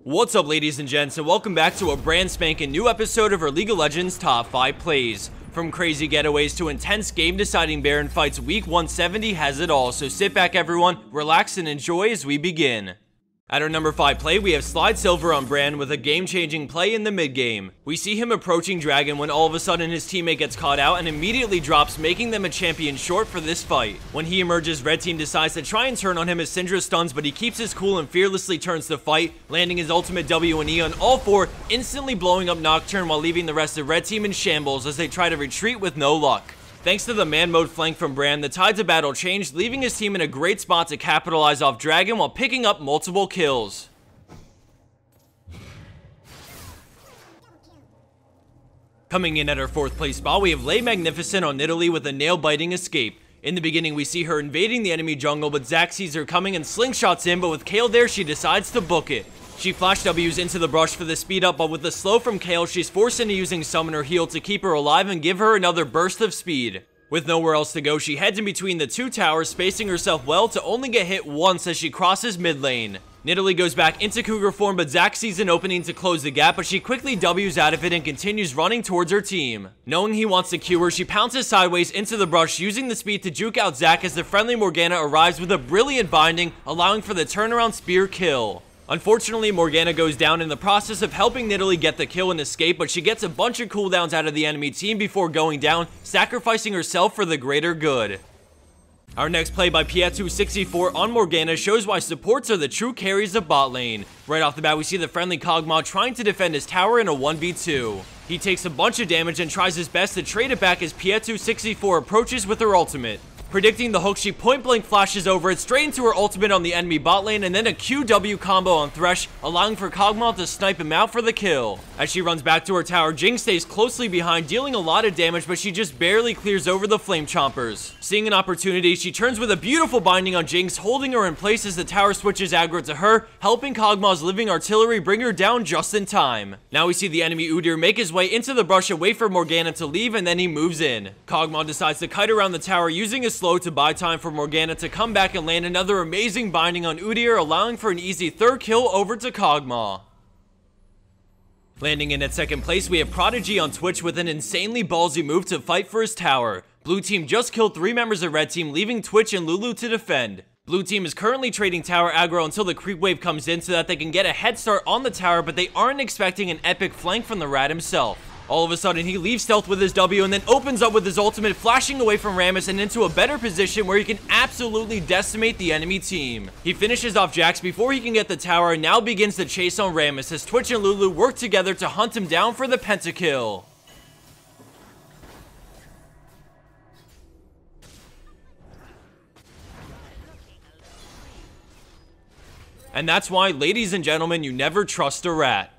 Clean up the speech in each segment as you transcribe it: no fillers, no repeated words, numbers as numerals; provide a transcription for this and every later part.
What's up, ladies and gents, and welcome back to a brand spanking new episode of our League of Legends Top 5 Plays. From crazy getaways to intense game-deciding Baron fights, Week 170 has it all, so sit back everyone, relax and enjoy as we begin. At our number 5 play, we have Slide Silver on Brand with a game-changing play in the mid-game. We see him approaching Dragon when all of a sudden his teammate gets caught out and immediately drops, making them a champion short for this fight. When he emerges, Red Team decides to try and turn on him as Syndra stuns, but he keeps his cool and fearlessly turns the fight, landing his ultimate W and E on all four, instantly blowing up Nocturne while leaving the rest of Red Team in shambles as they try to retreat with no luck. Thanks to the man mode flank from Brand, the tides of battle changed, leaving his team in a great spot to capitalize off Dragon while picking up multiple kills. Coming in at our 4th place spot, we have Lay Magnificent on Nidalee with a nail-biting escape. In the beginning, we see her invading the enemy jungle, but Zac sees her coming and slingshots in, but with Kayle there, she decides to book it. She flash W's into the brush for the speed up, but with the slow from Kayle, she's forced into using Summoner Heal to keep her alive and give her another burst of speed. With nowhere else to go, she heads in between the two towers, spacing herself well to only get hit once as she crosses mid lane. Nidalee goes back into Cougar form, but Zac sees an opening to close the gap, but she quickly W's out of it and continues running towards her team. Knowing he wants to Q her, she pounces sideways into the brush, using the speed to juke out Zac as the friendly Morgana arrives with a brilliant binding, allowing for the turnaround spear kill. Unfortunately, Morgana goes down in the process of helping Nidalee get the kill and escape, but she gets a bunch of cooldowns out of the enemy team before going down, sacrificing herself for the greater good. Our next play by Pietu64 on Morgana shows why supports are the true carries of bot lane. Right off the bat, we see the friendly Kog'Maw trying to defend his tower in a 1v2. He takes a bunch of damage and tries his best to trade it back as Pietu64 approaches with her ultimate. Predicting the hook, she point-blank flashes over it straight into her ultimate on the enemy bot lane and then a QW combo on Thresh, allowing for Kog'Maw to snipe him out for the kill. As she runs back to her tower, Jinx stays closely behind, dealing a lot of damage, but she just barely clears over the Flame Chompers. Seeing an opportunity, she turns with a beautiful binding on Jinx, holding her in place as the tower switches aggro to her, helping Kog'Maw's living artillery bring her down just in time. Now we see the enemy Udyr make his way into the brush away for Morgana to leave, and then he moves in. Kog'Maw decides to kite around the tower using his slow to buy time for Morgana to come back and land another amazing binding on Udyr, allowing for an easy 3rd kill over to Kog'Maw. Landing in at 2nd place, we have Prodigy on Twitch with an insanely ballsy move to fight for his tower. Blue team just killed 3 members of Red team, leaving Twitch and Lulu to defend. Blue team is currently trading tower aggro until the creep wave comes in so that they can get a head start on the tower, but they aren't expecting an epic flank from the Rat himself. All of a sudden, he leaves stealth with his W and then opens up with his ultimate, flashing away from Rammus and into a better position where he can absolutely decimate the enemy team. He finishes off Jax before he can get the tower and now begins the chase on Rammus as Twitch and Lulu work together to hunt him down for the pentakill. And that's why, ladies and gentlemen, you never trust a rat.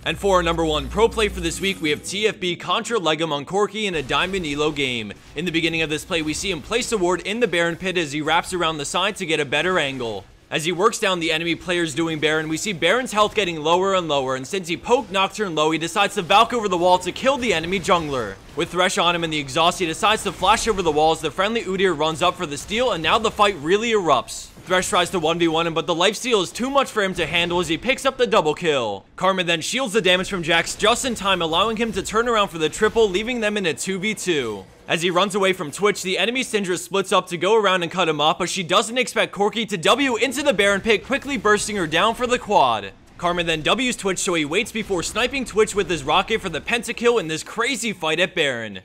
And for our number 1 pro play for this week, we have TFB contra Legum on Corki in a Diamond Elo game. In the beginning of this play, we see him place a ward in the Baron pit as he wraps around the side to get a better angle. As he works down the enemy players doing Baron, we see Baron's health getting lower and lower, and since he poked Nocturne low, he decides to Valk over the wall to kill the enemy jungler. With Thresh on him in the exhaust, he decides to flash over the wall as the friendly Udyr runs up for the steal, and now the fight really erupts. Thresh tries to 1v1 him, but the lifesteal is too much for him to handle as he picks up the double kill. Karma then shields the damage from Jax just in time, allowing him to turn around for the triple, leaving them in a 2v2. As he runs away from Twitch, the enemy Syndra splits up to go around and cut him off, but she doesn't expect Corki to W into the Baron pit, quickly bursting her down for the quad. Karma then W's Twitch, so he waits before sniping Twitch with his rocket for the pentakill in this crazy fight at Baron.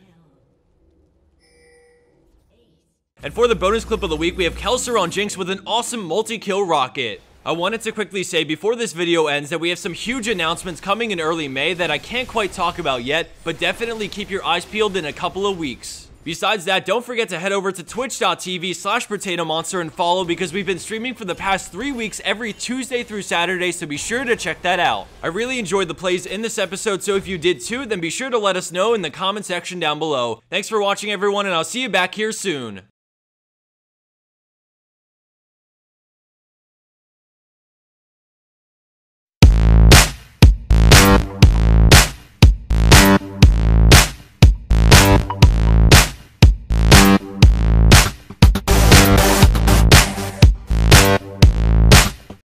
And for the bonus clip of the week, we have Kelser on Jinx with an awesome multi-kill rocket. I wanted to quickly say before this video ends that we have some huge announcements coming in early May that I can't quite talk about yet, but definitely keep your eyes peeled in a couple of weeks. Besides that, don't forget to head over to twitch.tv/PotatoMonster and follow, because we've been streaming for the past 3 weeks every Tuesday through Saturday, so be sure to check that out. I really enjoyed the plays in this episode, so if you did too, then be sure to let us know in the comment section down below. Thanks for watching everyone, and I'll see you back here soon.